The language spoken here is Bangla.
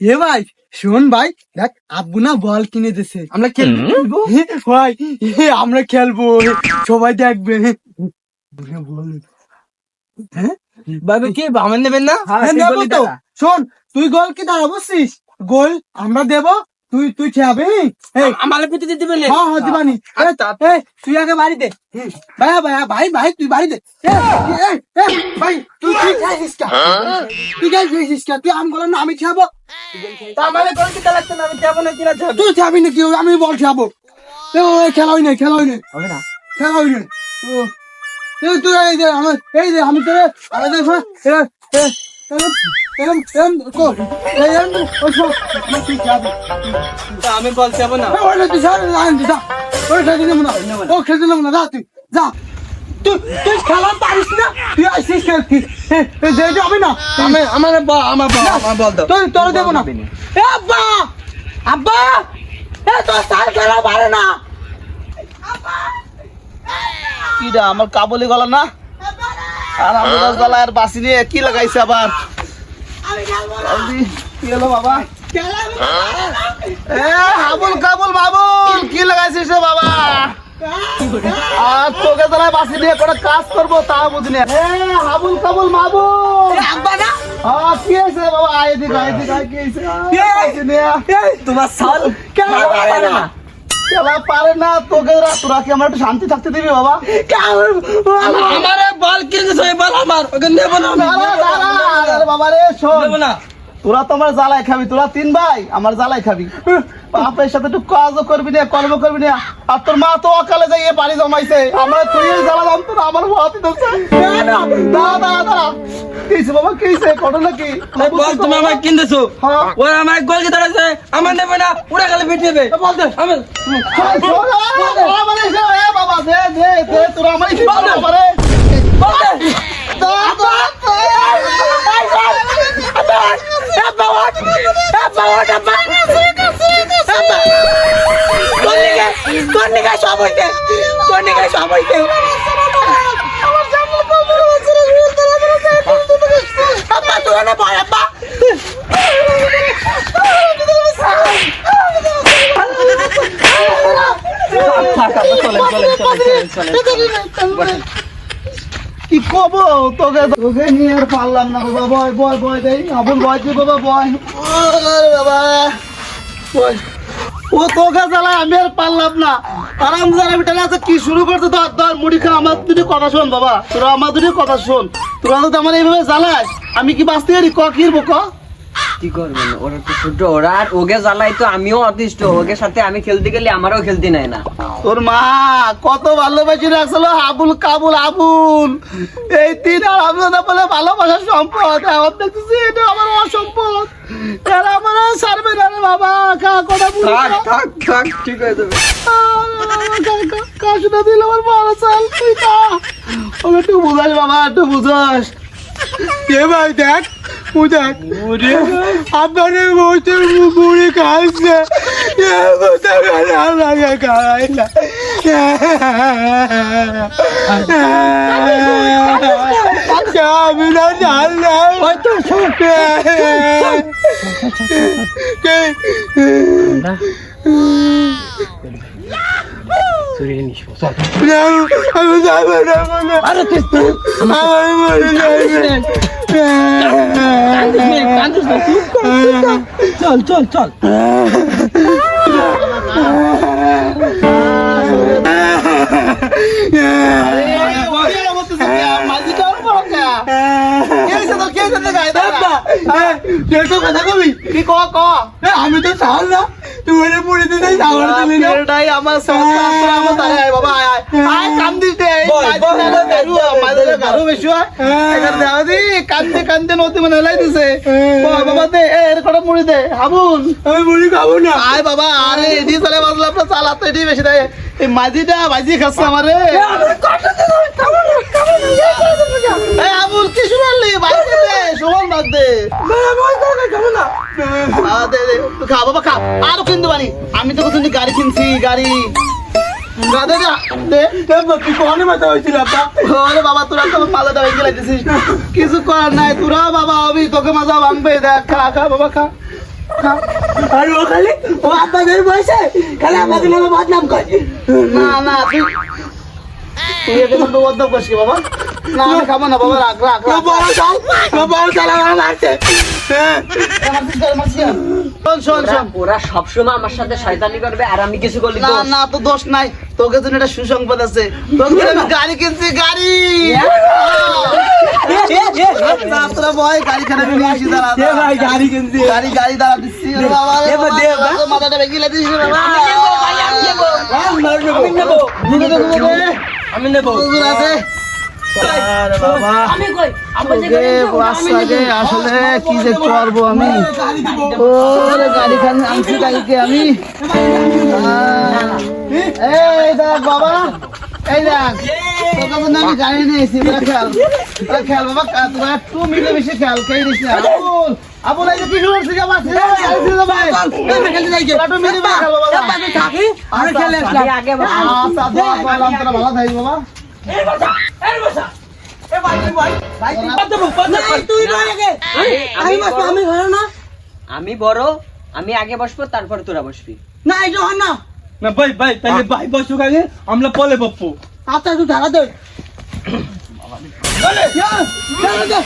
এ ভাই শোন ভাই, দেখ আব্বু না বল কিনে দিছে, আমরা খেলবো ভাই আমরা খেলবো, সবাই দেখবে। বল হ্যাঁ ভাবে কি আমার নেবেন না? হ্যাঁ, নেবো তো। শোন, তুই গোল কি দাঁড়া বসছিস, গোল আমরা দেবো, তুই তুই খেয়াবে। আমার পিঠে দিতে দিবেন? হ্যাঁ হ্যাঁ দিবানি। তুই আগে বাড়ি দে। ভাইয়া ভাইয়া ভাই ভাই তুই বাড়ি দে। ভাই তুই তুই খাইছিস কা, তুই খাইছিস কা, তুই আম বলেন না আমি খাবো। আমার গোল কিটা লাগছে না, আমি যাবো না কিনা যাবো? তুই খাবি না, কি আমি বল খাবো। খেলা হয় না, খেলা হয় না, হবে না। খেলা হয় না। তুই এই যে আমার এই যে আমি তোর আমাদের আমি বল যাবো না। তুই যা, তুই খেলা পারিস না, তুই আসিস খেলতি যাবি না। আমার বল দাও। তোর দেবো না। আব্বা আব্বা, তোর সার খেলা পারে না। কিরা আমার কাবলি গলা না, আর আমার গলা আর বাসি নিয়ে কি লাগাইছে আবার? কি হলো বাবা? এ হাবুল কাবুল বাবুল কি লাগাইছিস রে বাবা? আর তোকে গলায় বাসি নিয়ে কোনো কাজ করবো তা বুঝিনি। এ হাবুল কাবুল মাবুল কি হয়েছে বাবা? এদিকে কি হয়েছে? তোমার সাল খেলা পারে না, খেলা পারে না তোকে, তোরা কি আমার একটু শান্তি থাকতে দিবি বাবা? আমার বল কিনেছে, বল আমার ওকে নেবো না। বাবা রে শোন, নেবো না। তোরা তো আমার জ্বালাই খাবি, তোরা 3 ভাই আমার জ্বালাই খাবি। বাপের সাথে একটু কাজও করবি না, কর্ম করবি না। আর তোর মা তো অকালে যাইয়ে পানি জমাইছে, আমরা তুই জ্বালা জানতো না, আমার হাতে দিচ্ছে। দাদা কিছে বাবা, কিছে ঘটনা কি? বল তুমি আমার কিনতেছো, হ্যাঁ। ওরা আমার গোল কি দাঁড়াচ্ছে, আমার নেবে না, ওরা খালি পিটিয়ে দেবে। বলতে আমার বাবা দে দে দে, তোরা আমার বাবা রে কি কব তোকে, তোকে নিয়ে আর পারলাম না বাবা। বয় বয় বয় দেই আবুল, বয় দি বাবা, বয় বাবা বয়। ও তোকে জ্বালায় আমি আর পারলাম না। আরাম যারা বিটালে আছে কি শুরু করতে, ধর ধর মুড়ি খা। আমার দুটি কথা শোন বাবা, তোরা আমার দুটি কথা শোন। তোরা যদি আমার এইভাবে জ্বালাস আমি কি বাঁচতে পারি? ক কি ক কি করবেন, ওরা তো ছোট, ওরা আর ওকে জ্বালাই তো আমিও অতিষ্ঠ। ওকে সাথে আমি খেলতে গেলে আমারও খেলতে নেয় না। তোর মা কত ভালোবাসি রাখছিল আবুল কাবুল আবুল, এই 3 আর আমি না বলে ভালোবাসার সম্পদ, এখন দেখতেছি এটা আমার অসম্পদ। এরা আমার সারবে না রে বাবা। কা কথা বলি থাক ঠিক হয়ে যাবে। কাশুটা দিল আমার বড় চাল, তুই কা ওকে একটু বুঝাস বাবা, একটু বুঝাস। এ ভাই দেখ, ও দেখ আপনার মুড়ি খাইছে, খাই না। আমি না জানলাম আমি যাবো না, আমার মনে যাবে। চল চল চল। কথা কবি কি ক ক আমি তো চাল না, তুই পড়ে দিতে আমার বাবা কান্দিস দে বেশি কান্দে কান্দে নদী মানে হেলাই দিছে বাবা। দে এর কটা মুড়ি দে হাবুল, আমি মুড়ি খাবো না। আয় বাবা, আরে এডি চলে বাজলো আপনার চালাতে এডি বেশি দেয়। এই মাঝিটা ভাজি খাচ্ছে আমারে। এই আবুল কি শুনালি? ভাজি দে, সমান ভাত দে। দে দে খা বাবা, খা। আরো কিনতে পারি, আমি তো কত গাড়ি কিনছি, গাড়ি বাবা। তোরা তো মালাটা হয়ে গেছিস, কিছু করার নাই। তোরা বাবা আমি তোকে মাজা ভাঙবে, দেখ খা খা বাবা খা। আর ও খালি ও আপনাদের বয়সে খালি আমাকে নামে বদনাম করে। না না তুই এতে কিন্তু বদ্ধ করছিস বাবা। না আমি খাবো না বাবা, রাখ রাখ রাখ। বড় চাল আমার মারছে। শোন শোন শোন, ওরা সবসময় আমার সাথে শয়তানি করবে আর আমি কিছু করলি না দোষ। না তো দোষ নাই, তোকে জন্য একটা সুসংবাদ আছে। তোকে জন্য আমি গাড়ি কিনছি, গাড়ি। না, তোরা ভয়, গাড়ি খারাপ হয়ে গেছি, দাঁড়া, এ ভাই গাড়ি কিনছি। গাড়ি গাড়ি দাঁড়া দিচ্ছি। ওরে বাবা, রে এবার বাবা, দে, বা। তোর মাথাটা ভেঙে দিস রে বাবা। আমি নেবো। দুটো তো দুটো দে। আমি নেবো। হুজুর আছে। আরে বাবা, আমি কই তোকে বাচ্চাকে আসলে কি যে করবো আমি। ওরে গাড়ি খান আনছি গাড়িকে আমি। এই দেখ বাবা, এই দেখ তোর কাছে না আমি গাড়ি নিয়েছি। তোরা খেয়াল, তোরা খেয়াল বাবা, তোরা একটু মিলে মিশে খেয়াল, খেয়ে দিস না। আবুল, আবুল, এই যে কি করছিস আমার? একটু মিলে মিশে খেলো বাবা। থাকি আমি খেলে আসলাম। আমি আগে বস। আচ্ছা, দোয়া করলাম, তোরা ভালো থাকিস বাবা। তুই নয় আগে। আমি বসবো, আমি ঘরে না। আমি বড়, আমি আগে বসবো তারপর তোরা বসবি। না এটা হয় না। না ভাই ভাই তাহলে ভাই বসুক আগে, আমরা পলে বাপ্পু। আচ্ছা তুই ধারা দে। ধারা দে।